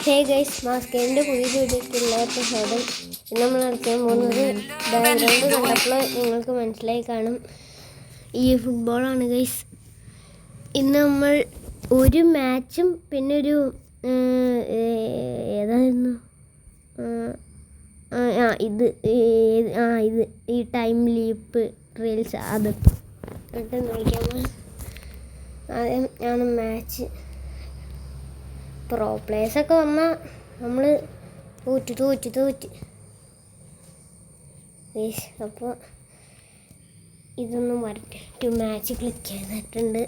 Hey guys, മാസ്കേൻ്റെ പുതിയ വീഡിയോയ്ക്ക് എല്ലാവർക്കും സ്വാഗതം. ഇന്ന് നമ്മൾ നടത്താൻ പോകുന്നത് ബാക്ക്ഗ്രൗണ്ട് കണ്ടപ്പോൾ നിങ്ങൾക്ക് മനസ്സിലായി കാണും, ഈ ഫുട്ബോളാണ് ഗൈസ്. ഇന്ന് നമ്മൾ ഒരു മാച്ചും പിന്നെ ഒരു ഏതായിരുന്നു ഇത് ഈ ടൈം ലീപ്പ് റീൽസ് അത് എന്നിട്ട് നോക്കിയാൽ ആദ്യം ആണ് മാച്ച്. പ്രോ പ്ലേയേഴ്സൊക്കെ വന്നാൽ നമ്മൾ തോറ്റ് അപ്പോൾ ഇതൊന്നും വരട്ടെ. ടു മാച്ച് ക്ലിക്ക് ചെയ്തിട്ടുണ്ട്.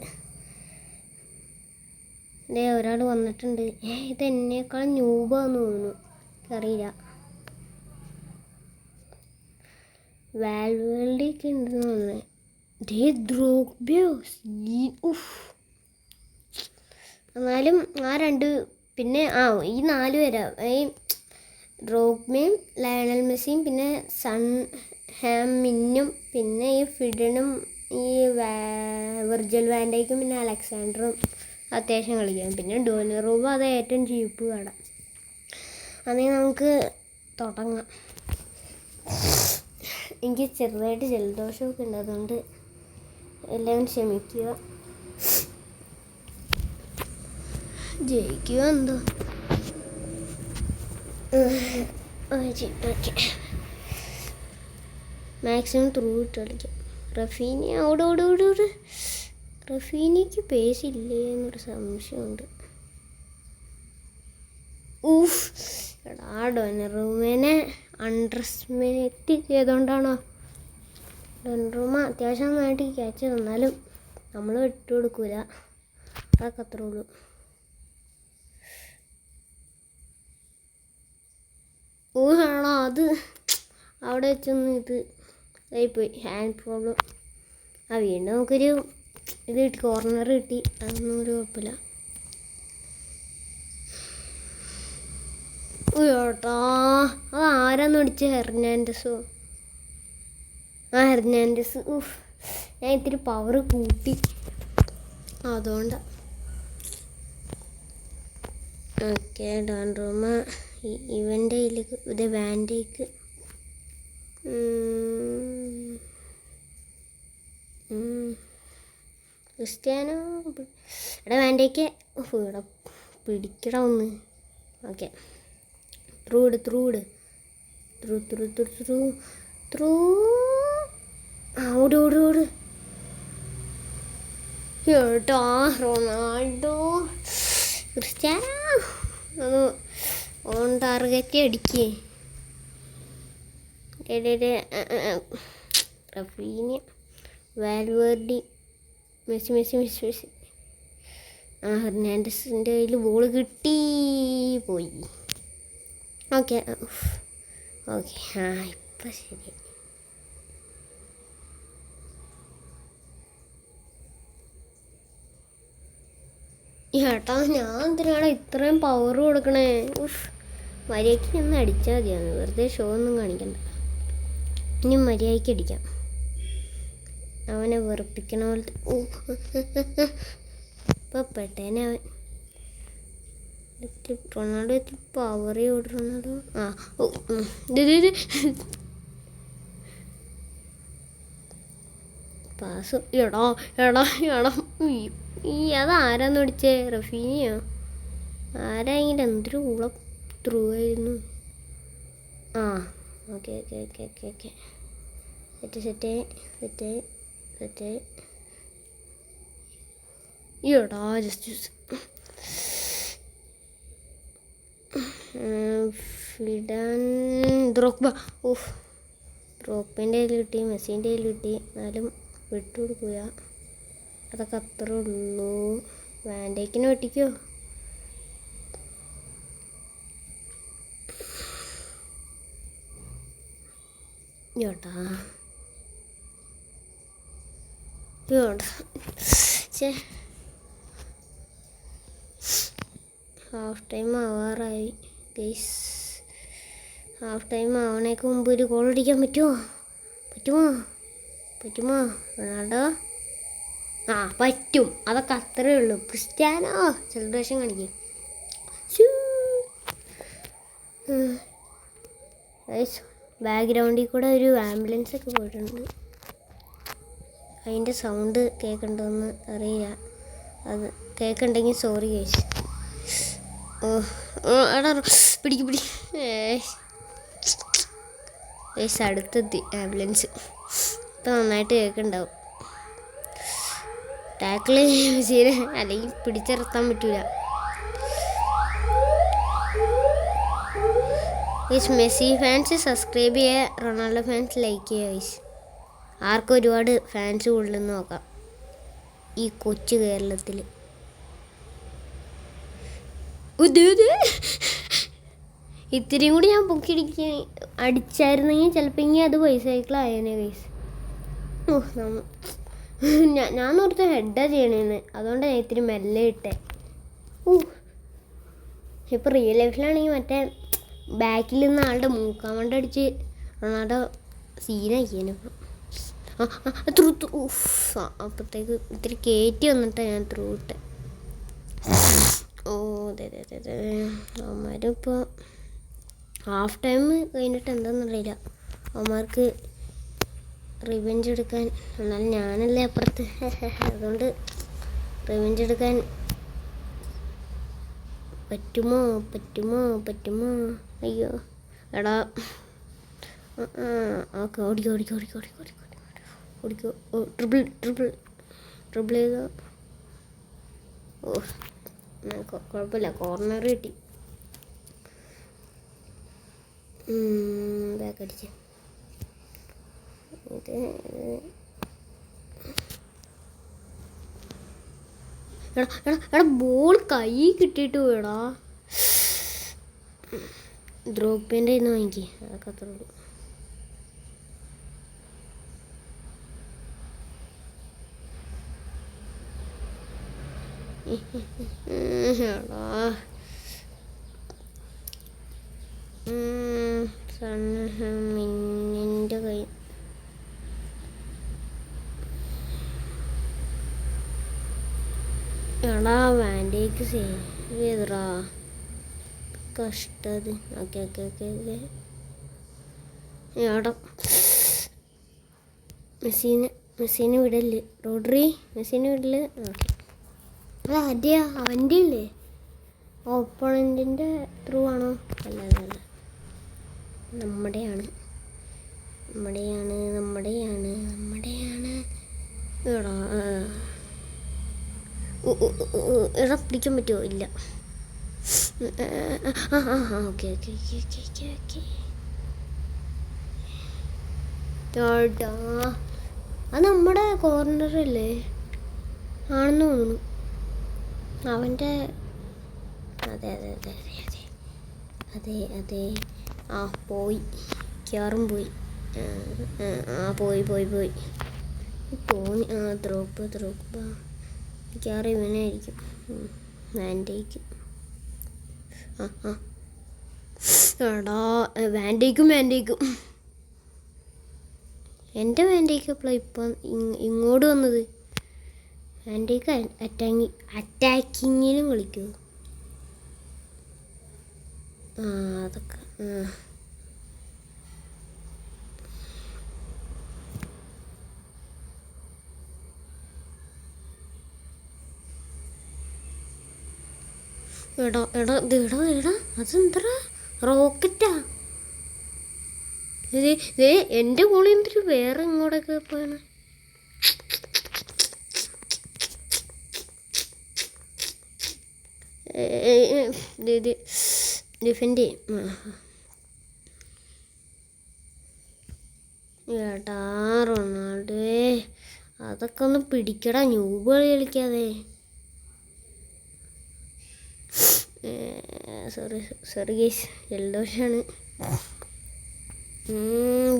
ഒരാൾ വന്നിട്ടുണ്ട്. ഇത് എന്നേക്കാൾ ന്യൂബാന്ന് തോന്നുന്നു, അറിയില്ല. വാൽവേൾഡൊക്കെ ഉണ്ടെന്ന് തോന്നുന്നത്. എന്നാലും ആ രണ്ട് പിന്നെ ഈ 4 പേരാ, ഈ ഡ്രോഗ്ബയും ലയണൽ മെസ്സിയും പിന്നെ സൺ ഹാമിന്നും പിന്നെ ഈ ഫിഡനും ഈ വിർജിൽ വാൻഡൈക്കും പിന്നെ അലക്സാണ്ടറും അത്യാവശ്യം കളിക്കാം. പിന്നെ ഡോനറൂബ അത് ഏറ്റവും ചീപ്പ് കട. അന്നേ നമുക്ക് തുടങ്ങാം. എനിക്ക് ചെറുതായിട്ട് ജലദോഷമൊക്കെ ഉണ്ട്, അതുകൊണ്ട് എല്ലാവരും ക്ഷമിക്കുക. ജയിക്കുക എന്തോ മാക്സിമം ത്രൂ ഇട്ട് കളിക്കാം. റഫീനി അവിടെ റഫീനിക്ക് പേസ് ഇല്ലേ എന്നൊരു സംശയമുണ്ട്. ഡൊനറൂമേനെ അണ്ടർഎസ്റ്റിമേറ്റ് ചെയ്തുകൊണ്ടാണോ? ഡൊനറൂമ അത്യാവശ്യം നന്നായിട്ട് ക്യാച്ച് തന്നാലും നമ്മൾ വിട്ടുകൊടുക്കൂല, അതൊക്കെ അത്രേ ഉള്ളൂ. ആണോ അത് അവിടെ വെച്ചൊന്ന് ഇത് ആയിപ്പോയി, ഹാൻഡ് പ്രോബ്ലം. വീണ്ടും നമുക്കൊരു ഇത് കിട്ടി, കോർണർ കിട്ടി, അതൊന്നും ഒരു കുഴപ്പമില്ല. ചേട്ടാ അത് ആരാന്ന് പഠിച്ച ഹെർനാൻഡസോ? ഹെർനാൻഡസ്. ഞാൻ ഇത്തിരി പവർ കൂട്ടി, അതുകൊണ്ടാണ്. ഓക്കെ, ഡോൺറൂമ ഇവൻ്റെ ഇതിലേക്ക് ഇത് വാൻഡേക്ക് ക്രിസ്ത്യാനോ. എടാ വാൻഡേക്ക് ഇവിടെ പിടിക്കട ഒന്ന്. ഓക്കെ, ത്രൂ ഓട് കേട്ടോ. റൊണാൾഡോ ക്രിസ്ത്യാനോ ഒന്ന് ഓൺ ടാർഗറ്റ് അടിക്കേ. Raphinha, Valverde, Messi. ഹെർനാൻഡസിൻ്റെ കയ്യിൽ ബോൾ കിട്ടി, പോയി. ഓക്കെ ഇപ്പം ശരി. ചേട്ടാ ഞാൻ എന്തിനാണ് ഇത്രയും പവർ കൊടുക്കണേ? മര്യാദയ്ക്ക് ഒന്ന് അടിച്ചാൽ മതിയാണ്, വെറുതെ ഷോ ഒന്നും കാണിക്കണ്ട. ഇനി മര്യാദയ്ക്ക് അടിക്കാം, അവനെ വെറുപ്പിക്കണ പോലത്തെ. ഇപ്പം പെട്ടേനെ അവൻ. റൊണാൾഡോ എത്തി പവർ ചെയ്ത് റൊണാൾഡോ. പാസ്. എടാ അതാരാന്ന് പഠിച്ചേ? റഫീനിയോ ആരായെങ്കിലും എന്തൊരു കൂളം ത്രൂ ആയിരുന്നു. Okay set. എടാ ജസ്റ്റ് ഫിഡൻ ദ്രോഗ്ബ. ദ്രോഗ്ബേൻ്റെ കയ്യിൽ കിട്ടി, മെസ്സിൻ്റെ കയ്യിൽ കിട്ടി, എന്നാലും വിട്ടുകൊടുക്കുക, അതൊക്കെ അത്രേ ഉള്ളൂ. വാൻഡേക്കിനെ വെട്ടിക്കോ. ചേട്ടാ ഹാഫ് ടൈം ആവാറായി ഗൈസ്. ഹാഫ് ടൈം ആവണേക്ക് മുമ്പ് ഒരു ഗോൾ അടിക്കാൻ പറ്റുമോ റൊണാൾഡോ? പറ്റും, അതൊക്കെ അത്രേ ഉള്ളൂ. ക്രിസ്ത്യാനോ സെലിബ്രേഷൻ കാണിക്കും. ബാക്ക്ഗ്രൗണ്ടിൽ കൂടെ ഒരു ആംബുലൻസ് ഒക്കെ പോയിട്ടുണ്ട്. അതിൻ്റെ സൗണ്ട് കേൾക്കണ്ടോന്ന് അറിയില്ല. അത് കേൾക്കണ്ടെങ്കിൽ സോറി ഗൈസ്. എടാ പിടിക്ക് ഗൈസ്, അടുത്തെത്തി ആംബുലൻസ്. ഇപ്പം നന്നായിട്ട് കേൾക്കുന്നുണ്ടാവും. ടാക്കിൾ ചെയ്ത് അല്ലെങ്കിൽ പിടിച്ചിറത്താൻ പറ്റൂല. ഗൈസ്, മെസ്സി ഫാൻസ് സബ്സ്ക്രൈബ് ചെയ്യുക, റൊണാൾഡോ ഫാൻസ് ലൈക്ക് ചെയ്യുക ഗൈസ്. ആർക്കും ഒരുപാട് ഫാൻസ് കൂടുതലെന്ന് നോക്കാം ഈ കൊച്ചു കേരളത്തിൽ. ഇത്തിരിയും കൂടി ഞാൻ അടിച്ചായിരുന്നെങ്കിൽ ചിലപ്പോൾ അത് ബൈസൈക്കിളായേനെ ഗൈസ്. ഞാൻ ഓർത്ത് ഹെഡാ ചെയ്യണേന്ന്, അതുകൊണ്ട് ഞാൻ ഇത്തിരി മെല്ലെ ഇട്ടേ. ഇപ്പം റിയൽ ലൈഫിലാണെങ്കിൽ മറ്റേ ബാക്കിൽ നിന്ന് ആളുടെ മൂക്കാമണ്ട അടിച്ച് റൊണാൾഡോ സീനാക്കിയേനിപ്പം. അപ്പോഴത്തേക്ക് ഇത്തിരി കയറ്റി വന്നിട്ടാണ് ഞാൻ ത്രൂ ഇട്ടെ. അതെ അവന്മാരും ഇപ്പോൾ ഹാഫ് ടൈം കഴിഞ്ഞിട്ട് എന്താണെന്നറിയില്ല. അവന്മാർക്ക് റിവെഞ്ച് എടുക്കാൻ, എന്നാലും ഞാനല്ലേ അപ്പുറത്ത്, അതുകൊണ്ട് റിവെഞ്ച് എടുക്കാൻ പറ്റുമോ? അയ്യോ എടാ, ഓക്കെ ഓടിക്കോ. ട്രിപ്പിൾ ചെയ്തോ. കുഴപ്പമില്ല, കോർണർ കിട്ടി. ബാക്ക് അടിച്ച് എടാ ബോൾ കൈ കിട്ടിയിട്ട് പോയടാ. ദ്രോഗ്ബേൻ്റെ ഇന്ന് വാങ്ങിക്കേ, അതൊക്കെ അത്ര ഉള്ളൂ. മിന്നിൻ്റെ കൈ എടാ വാൻഡേക്ക് സേവ് ചെയ്തടാ, കഷ്ടത്. ഓക്കെ എടാ മെസ്സിനെ വിടല്ലേ റോഡ്രി, മെസ്സിനെ വിടല്. അതെയാ അവൻ്റെ അല്ലേ, ഓപ്പോണൻറ്റിൻ്റെ ത്രൂ ആണോ? അല്ല നമ്മുടെയാണ്. എടാ പിടിക്കാൻ പറ്റുമോ? ഇല്ല. ഓക്കെ അത് നമ്മുടെ കോർണറല്ലേ ആണെന്ന് തോന്നുന്നു. അവൻ്റെ അതെ പോയി ക്യാറും പോയി. പോയി തോന്നി. ദ്രോഗ്ബ ക്യാറ് ഇവനായിരിക്കും. വാൻഡേക്ക് എടാ വാൻഡേക്കും എൻ്റെ വാൻഡേക്ക് എപ്പോഴാണ് ഇപ്പം ഇങ്ങോട്ട് വന്നത്? വാൻഡേക്ക് അറ്റാക്കിങ്ങിനും കളിക്കുമോ? അതൊക്കെ എടാ അതെന്താ റോക്കറ്റാ? എൻ്റെ കോളി എന്തൊരു വേറെ ഇങ്ങോട്ടൊക്കെ പോയാണ്. ഡിഫെൻഡ് ചെയ്യും. ഏട്ടാ റൊണാൾഡോയെ അതൊക്കെ ഒന്ന് പിടിക്കടാ, ന്യൂബ് കളി കളിക്കാതെ. Sorry guys, ജലദോഷമാണ്.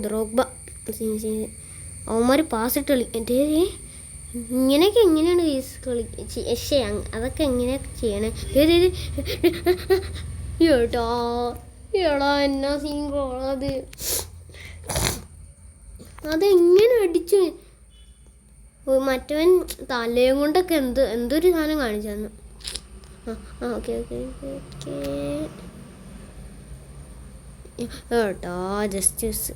ദ്രോഗ്ബ അവന്മാർ പാസിട്ട് കളി. ഇങ്ങനെയൊക്കെ എങ്ങനെയാണ് ഗൈസ് കളി? അതൊക്കെ എങ്ങനെയൊക്കെ ചെയ്യണേ? എടാ എന്നാ സീൻ കോളത്. അതെങ്ങനെ അടിച്ചു? മറ്റവൻ തലയും കൊണ്ടൊക്കെ എന്തൊരു സാധനം കാണിച്ചു തന്നു. ഓക്കെ കേട്ടോ ജസ്റ്റിസ്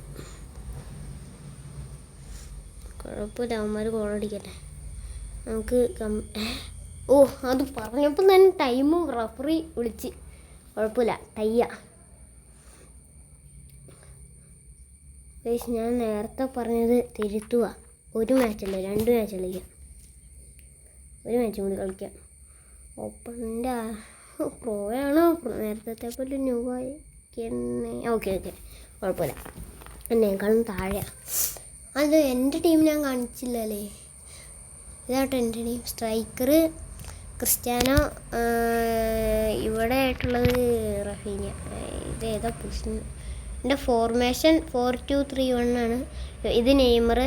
കുഴപ്പമില്ല, അവന്മാർ ഗോളടിക്കട്ടെ. നമുക്ക് ഓ അത് പറഞ്ഞപ്പോൾ തന്നെ ടൈമും റഫറി വിളിച്ച്. കുഴപ്പമില്ല, ടയ്യ. ഞാൻ നേരത്തെ പറഞ്ഞത് തിരുത്തുക. ഒരു മാച്ചല്ല, 2 മാച്ച് കളിക്കാം. ഒരു മാച്ചും കൂടി കളിക്കാം. ഓപ്പണിൻ്റെ പ്രോയാണോ നേരത്തെ പോലെ ന്യൂവായി? ഓക്കെ കുഴപ്പമില്ല. എന്നേക്കാളും താഴെയാണ്. അത് എൻ്റെ ടീം ഞാൻ കാണിച്ചില്ലല്ലേ. ഇതാട്ടോ എൻ്റെ ടീം. സ്ട്രൈക്കർ ക്രിസ്ത്യാനോ, ഇവിടെ ആയിട്ടുള്ളത് റഫീനിയ. ഇത് ഏതാ പൊസിഷൻ? എൻ്റെ ഫോർമേഷൻ 4-2-3-1 ആണ്. ഇത് നെയ്മർ,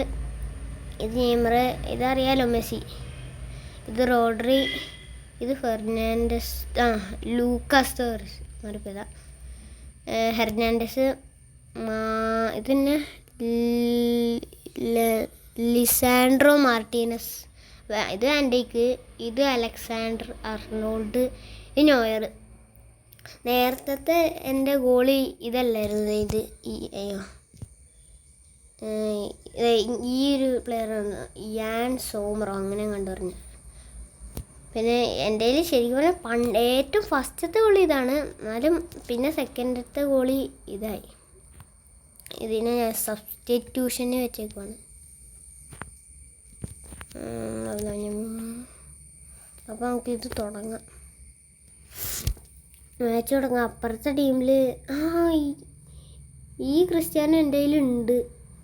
ഇതറിയാലോ മെസ്സി. ഇത് റോഡ്രി, ഇത് ഫെർണാണ്ടസ്, ലൂക്കാസ് തോറസ് മാറിപ്പോയതാ, ഹെർണാണ്ടസ്, ഇതിന് ലിസാൻഡ്രോ മാർട്ടീനസ്, ഇത് ആൻഡേക്ക്, ഇത് അലക്സാണ്ടർ അർണോൾഡ്, ഇത് നോയർ. നേരത്തെ എൻ്റെ ഗോളി ഇതല്ലായിരുന്നു, ഇത് ഈ ഒരു പ്ലെയറാണ്, യാൻ സോമറോ അങ്ങനെ കണ്ടു പറഞ്ഞു. പിന്നെ എൻ്റെ കയ്യിൽ ശരിക്കും പറഞ്ഞാൽ ഏറ്റവും ഫസ്റ്റത്തെ ഗോളി ഇതാണ്. എന്നാലും പിന്നെ സെക്കൻഡത്തെ ഗോളി ഇതായി. ഇതിനെ ഞാൻ സബ്സ്റ്റിറ്റ്യൂഷന് വെച്ചേക്കുവാണ്. അപ്പോൾ നമുക്കിത് തുടങ്ങാം, മാച്ച് തുടങ്ങാം. അപ്പുറത്തെ ടീമിൽ ഈ ക്രിസ്ത്യാനോ എൻ്റെ കയ്യിലുണ്ട്.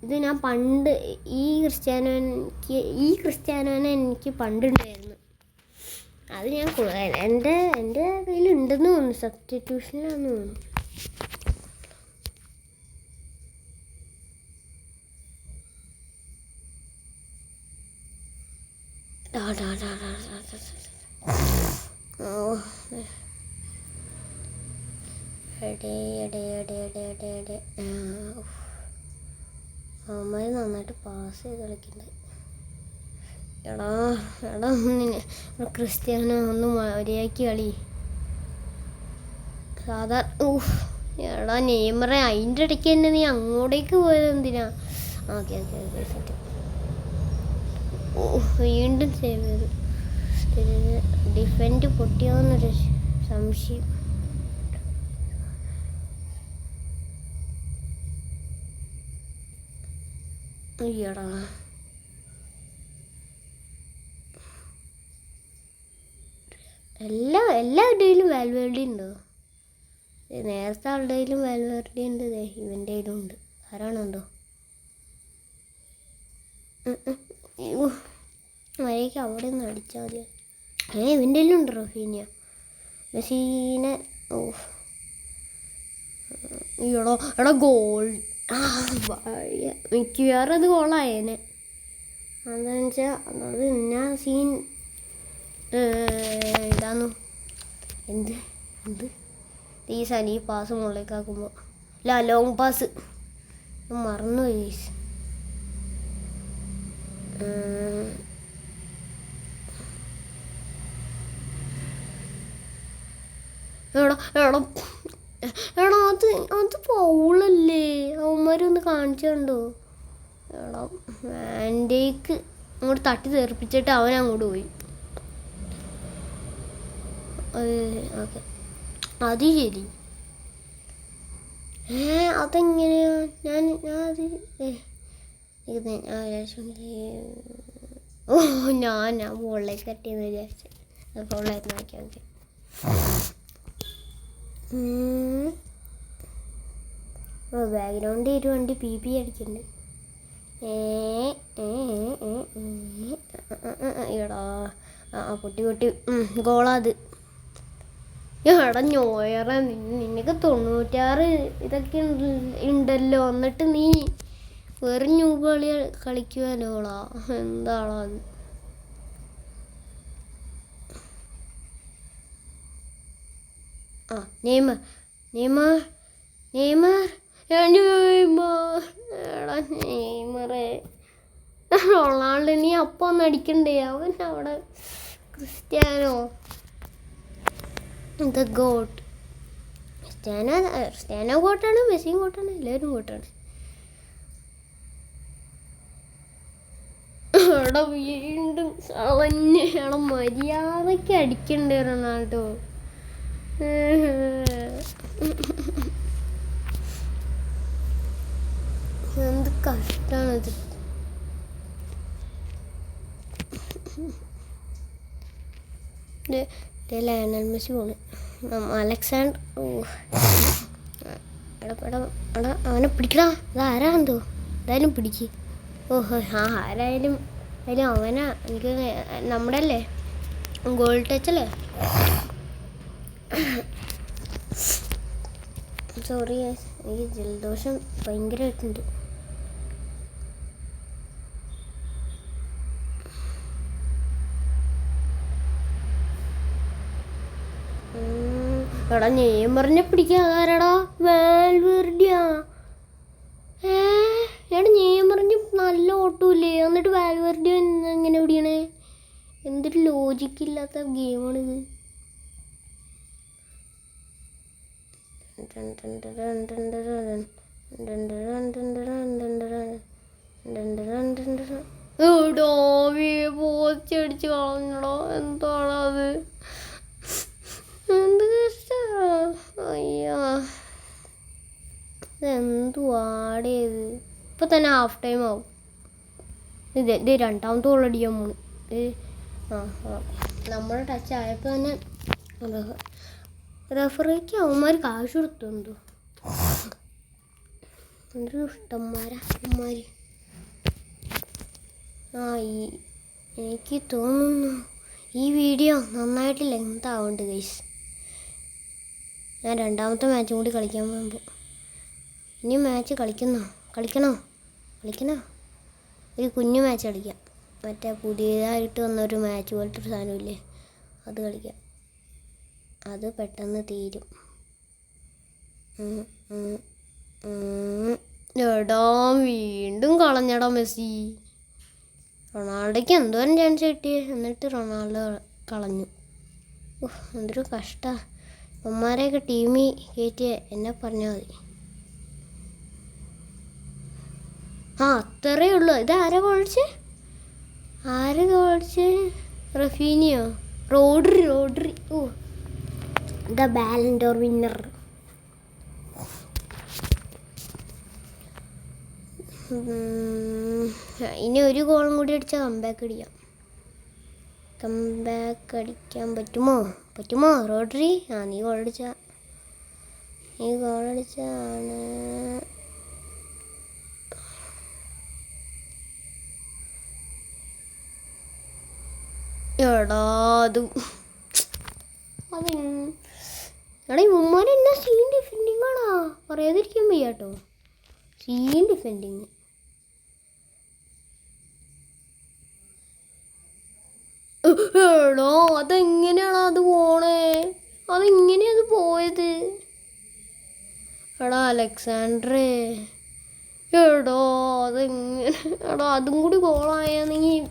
ഇത് ഞാൻ പണ്ട് ഈ ക്രിസ്ത്യാനോനെ എനിക്ക് പണ്ടുണ്ടായിരുന്നു. അത് ഞാൻ എൻ്റെ കയ്യിലുണ്ടെന്ന് തോന്നുന്നു, സബ്സ്റ്റിറ്റ്യൂഷനിലാണെന്ന് തോന്നുന്നു. അവന്മാർ നന്നായിട്ട് പാസ് ചെയ്ത് കളിക്കുന്നുണ്ട്. എടാ ക്രിസ്ത്യാനോ ഒന്ന് മര്യാദയ്ക്ക് കളി. എടാ നെയ്മറെ, അതിൻ്റെ ഇടയ്ക്ക് തന്നെ നീ അങ്ങോട്ടേക്ക് പോയത് എന്തിനാ? Okay set. വീണ്ടും സേവ് ചെയ്തു. ഡിഫൻഡ് പൊട്ടിയോന്നൊരു സംശയം. അയ്യടാ, എല്ലാ ഇടയിലും വാൽവേർഡി ഉണ്ടോ? നേരത്തെ ആളുടെ കയ്യിലും വാൽവേർഡി ഉണ്ട്, ഇവൻ്റെ കയ്യിലും ഉണ്ട്. ആരാണുണ്ടോ? മര്യാദയ്ക്ക് അവിടെ നിന്ന് അടിച്ചാൽ മതി. ഇവൻ്റെ കയ്യിലും ഉണ്ട് റഫീനിയ. മെസ്സിനെ എടാ ഗോൾ. മിക്കവാറും അത് ഗോളായേനെ. എന്താണെന്ന് വെച്ചാൽ അത് എന്നാ സീൻ ഇതാന്നു. എന്ത് ഈ പാസ് മുകളിലേക്കാക്കുമ്പോൾ ലോങ് പാസ് മറന്നുപോയി. എടാ അത് പൗളല്ലേ? അവന്മാരൊന്ന് കാണിച്ചുണ്ടോ? എടാ ആൻഡേക്ക് അങ്ങോട്ട് തട്ടി തെറിപ്പിച്ചിട്ട് അവൻ അങ്ങോട്ട് പോയി. ഓക്കെ, അത് ശരി. അതെങ്ങനെയാ? ഞാനത് ഞാൻ മുകളിലേക്ക് തട്ടിയെന്ന് വിചാരിച്ചു. ഫോണിലായിരുന്നു. ഓക്കെ ബാക്ക്ഗ്രൗണ്ടിൽ ഒരു വണ്ടി പി അടിക്കുന്നുണ്ട്. എടാ പൊട്ടി ഗോളാത്. എടാ ഞോയറ, നിനക്ക് 96 ഇതൊക്കെ ഉണ്ടല്ലോ, എന്നിട്ട് നീ വെറും കളി കളിക്കുവാനോളാ? എന്താണോ അത്? നെയ്മറേ, റൊണാൾഡോ നീ അപ്പം ഒന്ന് അടിക്കണ്ടേ? അവൻ അവിടെ ക്രിസ്ത്യാനോ ദ ഗോട്ട്. ക്രിസ്ത്യാനോ കോട്ടാണ്, മെസ്സിയും കോട്ടാണ്, എല്ലാവരും കോട്ടാണ്. അവിടെ വീണ്ടും കളഞ്ഞ മര്യാദയ്ക്ക് അടിക്കണ്ടേ റൊണാൾഡോ. എന്ത് കഷ്ടാണിത്. ലയണൽ മെസ്സി പോണ്. അലക്സാണ്ടർ അവനെ പിടിക്കടാ. അത് ആരാന്തോ എന്തായാലും പിടിക്ക്. ഓഹോ ആരായാലും അവനാ. എനിക്ക് നമ്മുടെ അല്ലേ ഗോൾ ടച്ചല്ലേ. സോറി എനിക്ക് ജലദോഷം ഭയങ്കരമായിട്ടുണ്ട്. എടാ നെയ്മറിനെ പിടിക്കാതാരടാ? വാൽവേർഡിയാ. എടാ നെയ്മറിന് നല്ല ഓട്ടമില്ലേ, എന്നിട്ട് വാൽവേർഡിയ എങ്ങനെ പിടിക്കണേ? എന്തൊരു ലോജിക്കില്ലാത്ത ഗെയിമാണിത്. പോച്ചടിച്ച് കളഞ്ഞടോ. എന്താണത്? എന്ത് കഷ്ടാ. അയ്യാ ഇതെന്തു ആടേത്. ഇപ്പം തന്നെ ഹാഫ് ടൈം ആവും. ഇത് രണ്ടാമത്തെ ഗോൾ അടിക്കാൻ പോണു. നമ്മുടെ ടച്ച് ആയപ്പോൾ തന്നെ റെഫറിക്ക് അവന്മാർ കാശ് കൊടുത്തുണ്ടോ? എന്തൊരു ഇഷ്ടന്മാരാ അവന്മാർ. എനിക്ക് തോന്നുന്നു ഈ വീഡിയോ നന്നായിട്ട് ലെങ്ത് ആവുന്നുണ്ട് ഗൈസ്. ഞാൻ രണ്ടാമത്തെ മാച്ചും കൂടി കളിക്കാൻ പോകുമ്പോൾ. ഇനി മാച്ച് കളിക്കണോ? ഒരു കുഞ്ഞു മാച്ച് കളിക്കാം. മറ്റേ പുതിയതായിട്ട് വന്നൊരു മാച്ച് പോലത്തെ ഒരു സാധനമില്ലേ, അത് കളിക്കാം. അത് പെട്ടെന്ന് തീരും. എടാ വീണ്ടും കളഞ്ഞടാ മെസ്സി. റൊണാൾഡോയ്ക്ക് എന്തോരം ചാൻസ് കിട്ടിയേ, എന്നിട്ട് റൊണാൾഡോ കളഞ്ഞു. എന്തൊരു കഷ്ടമാണ്. അമ്മമാരെയൊക്കെ ടീമിൽ കയറ്റിയ എന്നെ പറഞ്ഞാൽ മതി. അത്രയേ ഉള്ളൂ. ഇത് ആരാ കൊളിച്ച്? റഫീനിയോ? Rodri. The Ballon d'Or winner. ഇനി ഒരു ഗോളും കൂടി അടിച്ചാൽ കംബാക്ക് അടിക്കാൻ പറ്റുമോ റോഡ്രി? നീ ഗോളടിച്ചാണ്. എടാ ഇവന്മാരെ എന്നാ സീൻ ഡിഫെൻഡിങ് ആണോ പറയാതിരിക്കാൻ വയ്യാട്ടോ. Scene defending. എടോ അതെങ്ങനെയാണോ അത് പോണേ? അതെങ്ങനെയാ അത് പോയത്? എടാ അലക്സാണ്ടറേ, അതെങ്ങനെ? അതും കൂടി ഗോളായാണെങ്കിൽ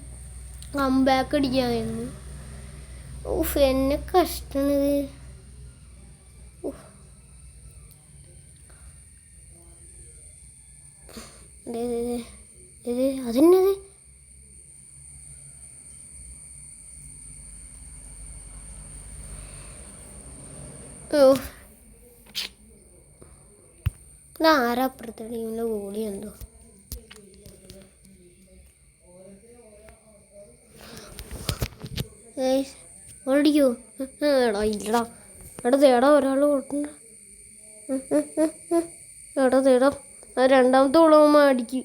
കംബാക്ക് അടിക്കാമായിരുന്നു. എന്നെ കഷ്ടമാണിത്. അതെന്നത് ആരാ അപ്പുറത്തെ ടീമിൻ്റെ ഗോളി എന്തോ? ഓടിക്കോ? ഇല്ലടാ. ഒരാൾ ഓട്ടണ്ട. രണ്ടാമത്തെ ഗോളമ്മ അടിച്ചു.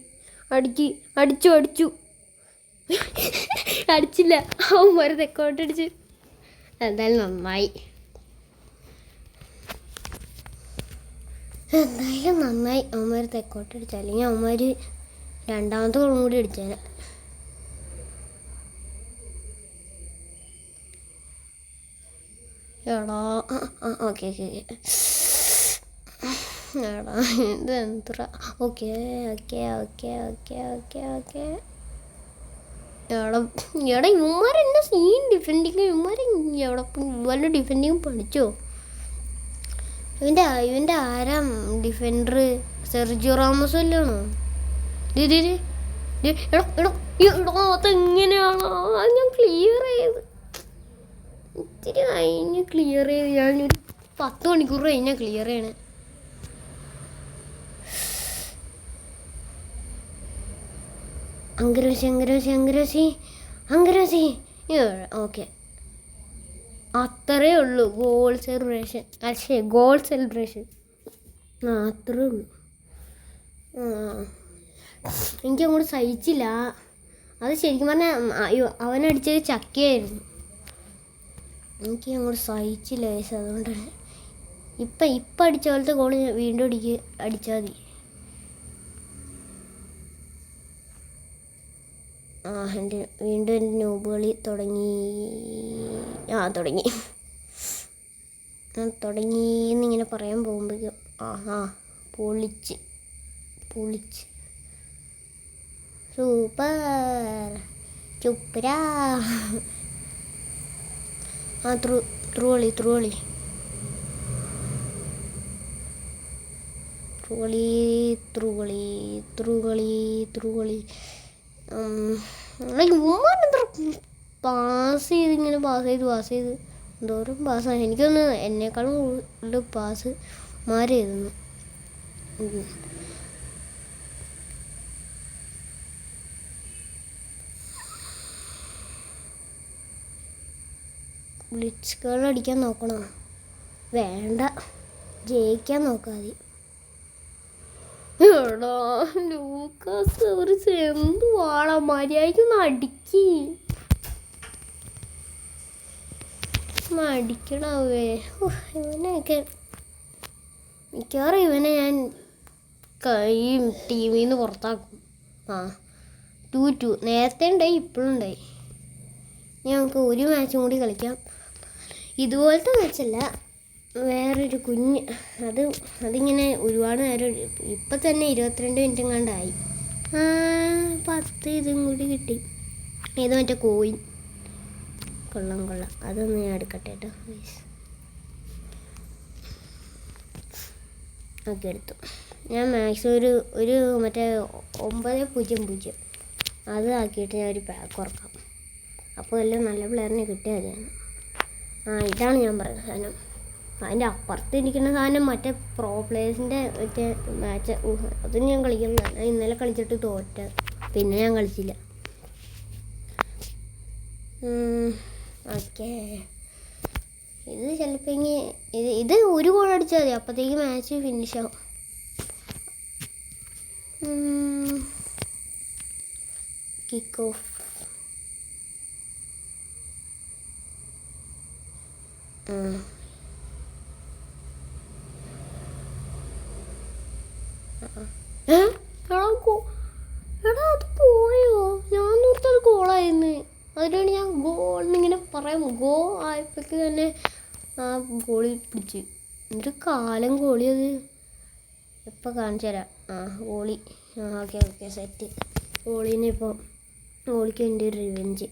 അടിച്ചില്ല. അവന്മാർ തെക്കോട്ടടിച്ച്. എന്തായാലും നന്നായി. അവന്മാർ തെക്കോട്ടടിച്ചു. അല്ലെങ്കിൽ അവന്മാർ രണ്ടാമത്തെ ഗോളും കൂടി അടിച്ചേനെ. ഓക്കെ ഇതെന്ത്ര. ഓക്കെ ഇവന്മാരെന്നെ സീൻ ഡിഫെൻഡിങ്. ഇവന്മാർ വല്ല ഡിഫെൻഡിങ് പഠിച്ചോ? ഇവൻ്റെ ആരാ ഡിഫൻഡർ? സെർജിയോ റാമോസ് വല്ലാണോ? അതെങ്ങനെയാണോ ഞാൻ ക്ലിയർ ചെയ്ത്? ഇത്തിരി കഴിഞ്ഞ് ക്ലിയർ ചെയ്ത് ഞാനൊരു 10 മണിക്കൂർ കഴിഞ്ഞാൽ ക്ലിയർ ചെയ്യണേ. അങ്കരോശി ഓക്കെ, അത്രേ ഉള്ളൂ. ഗോൾ സെലിബ്രേഷൻ അത്രേ ഉള്ളൂ. എനിക്കങ്ങോട്ട് സഹിച്ചില്ല. അത് ശരിക്കും പറഞ്ഞാൽ അവനടിച്ചത് ചക്കയായിരുന്നു. എനിക്ക് അങ്ങോട്ട് സഹിച്ചില്ല വയസ്സ്. അതുകൊണ്ടാണ് ഇപ്പം അടിച്ച പോലത്തെ ഗോൾ വീണ്ടും അടിച്ചാൽ മതി. വീണ്ടും എൻ്റെ നോബ് കളി തുടങ്ങി എന്നിങ്ങനെ പറയാൻ പോകുമ്പോഴേക്കും പൊളിച്ച് സൂപ്പർ ചുപ്പരാ. ത്രുവളി പാസ് ചെയ്ത് എന്തോരം പാസ്സാണ്. എനിക്കൊന്ന് എന്നെക്കാളും കൂടുതൽ പാസ് മാറിയിരുന്നു. ബ്ലിറ്റ്സ് അടിക്കാൻ നോക്കണോ? വേണ്ട, ജയിക്കാൻ നോക്കാതെ. എടാ ലൂക്കാസ് ഒരു എന്ത് വാളാ, മര്യാദയ്ക്കൊന്ന് അടിക്കണവേ. ഇവനെയൊക്കെ മിക്കവാറും ഇവനെ ഞാൻ ഈ ടീമിൽ നിന്ന് പുറത്താക്കും. 2-2 നേരത്തെ ഉണ്ടായി, ഇപ്പോഴും ഉണ്ടായി. ഞങ്ങൾക്ക് ഒരു മാച്ചും കൂടി കളിക്കാം. ഇതുപോലത്തെ മാച്ചല്ല, വേറൊരു കുഞ്ഞ്. അതിങ്ങനെ ഒരുപാട് നേരം, ഇപ്പം തന്നെ 22 മിനിറ്റ് എങ്ങാണ്ടായി. 10 ഇതും കൂടി കിട്ടി. ഏത് മറ്റേ കോയിൻ. കൊള്ളാം. അതൊന്ന് ഞാൻ എടുക്കട്ടെ കേട്ടോ. ഓക്കെ, എടുത്തു. ഞാൻ മാക്സിമം ഒരു മറ്റേ 900 അത് ആക്കിയിട്ട് ഞാൻ ഒരു പാക്ക് ഉറക്കാം. അപ്പോൾ എല്ലാം നല്ല പ്ലെയറിനെ കിട്ടിയാൽ മതിയാണ്. ഇതാണ് ഞാൻ പറഞ്ഞ സാധനം. അതിൻ്റെ അപ്പുറത്ത് ഇരിക്കുന്ന സാധനം മറ്റേ പ്രോ പ്ലേയേഴ്സിൻ്റെ മറ്റേ മാച്ച്. അതും ഞാൻ കളിക്കുന്നില്ല. ഞാൻ ഇന്നലെ കളിച്ചിട്ട് തോറ്റ, പിന്നെ ഞാൻ കളിച്ചില്ല. ഓക്കെ, ഇത് ചിലപ്പോൾ ഇത് ഒരു ഗോൾ അടിച്ചാൽ മതി, അപ്പോഴത്തേക്ക് മാച്ച് ഫിനിഷ് ആവും. Kick off. എടാ അത് പോയോ? ഞാൻ ഓർത്തത് ഗോളായിരുന്നു. അതിനാണ് ഞാൻ ഗോളിനിങ്ങനെ പറയാം. ഗോ ആയപ്പോഴേക്ക് തന്നെ ആ ഗോളി പിടിച്ച്. എന്തൊരു കാലം ഗോളി അത്. ഇപ്പം കാണിച്ചു തരാം. ഗോളി. Okay set. ഗോളിനെ ഗോളിക്ക് വേണ്ടി ഒരു റിവെഞ്ച്.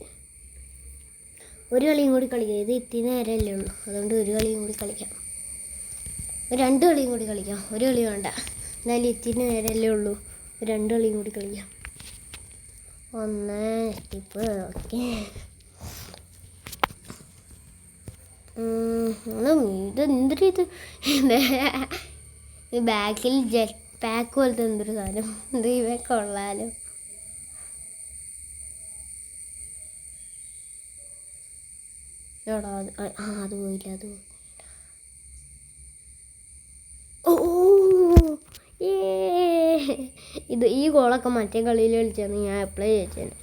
ഒരു കളിയും കൂടി കളിക്കാം. ഇത് ഇത്തിരി നേരമല്ലേ ഉള്ളൂ, അതുകൊണ്ട് ഒരു കളിയും കൂടി കളിക്കാം. 2 കളിയും കൂടി കളിക്കാം. ഒരു കളി വേണ്ട, എന്നാലും ഇത്തിരി നേരമല്ലേ ഉള്ളൂ. 2 കളിയും കൂടി കളിക്കാം. 1 ടിപ്പ്. ഓക്കെ, ഇതെന്തൊരു ഇത് ബാക്കിൽ ജെറ്റ് പാക്ക് പോലത്തെ എന്തൊരു സാധനം. ഇത് ഇവ കൊള്ളാലോ. അത് പോയില്ല. ഈ ഗോളൊക്കെ മറ്റേ കളിയിൽ കളിച്ചാണ് ഞാൻ അപ്ലൈ ചെയ്തേനെ.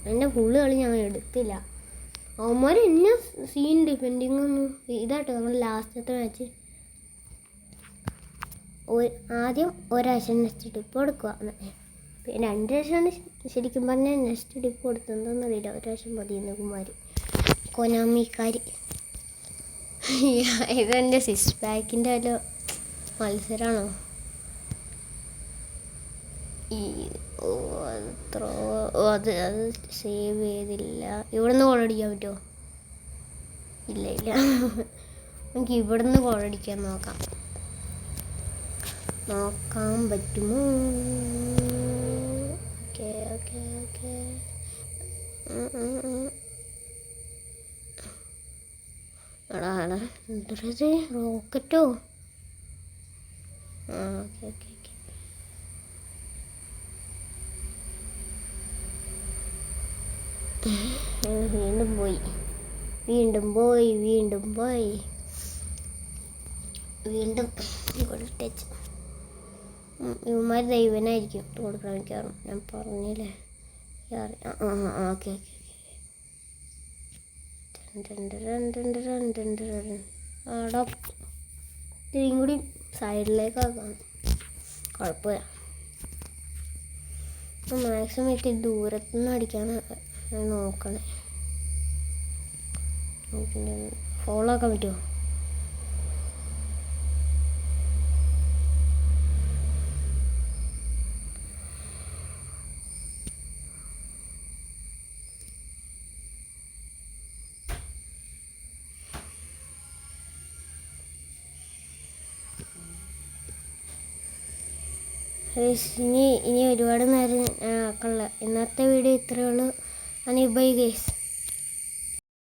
എൻ്റെ ഫുള്ള് കളി ഞാൻ എടുത്തില്ല. അവന്മാർ എന്നെ സീൻ ഡിഫെൻഡിങ് ഒന്നും. ഇതാട്ടോ നമ്മുടെ ലാസ്റ്റത്തെ മാച്ച്. ആദ്യം ഒരാഴ്ച നെക്സ്റ്റ് ടിപ്പ് കൊടുക്കുക. പിന്നെ 2 പ്രാവശ്യമാണ് ശരിക്കും പറഞ്ഞാൽ നെക്സ്റ്റ് ടിപ്പ് കൊടുത്തതെന്ന് അറിയില്ല. 1 പ്രാവശ്യം മതിയെന്ന് കുമാർ കൊനാമിക്കാർ. ഇതെൻ്റെ 6 പാക്കിൻ്റെ വല്ല മത്സരമാണോ? അത് സേവ് ചെയ്തില്ല. ഇവിടെ നിന്ന് ഗോൾ അടിക്കാൻ പറ്റുമോ? ഇല്ല. നമുക്ക് ഇവിടുന്ന് ഗോളടിക്കാൻ നോക്കാൻ പറ്റുമോ? Okay okay okay. എടാ എന്തത് റോക്കറ്റോ? ആ ഓക്കെ ഓക്കെ ഓക്കെ. വീണ്ടും പോയി കൊടുത്തേച്ച്. ഇവന്മാർ ദൈവനായിരിക്കും കൊടുക്കണം മിക്കവാറും. ഞാൻ പറഞ്ഞില്ലേ. Okay okay. ആടാ ഇത്തിരിയും കൂടി സൈഡിലേക്കാക്കാം, കുഴപ്പമില്ല. മാക്സിമം ഇത്തിരി ദൂരത്തുനിന്ന് അടിക്കാനാണ് നോക്കണേ. ഫോളോ ആക്കാൻ പറ്റുമോ? ഇനി ഒരുപാട് നേരം ആക്കണില്ല. ഇന്നത്തെ വീഡിയോ ഇത്രയേ ഉള്ളൂ. Bye guys.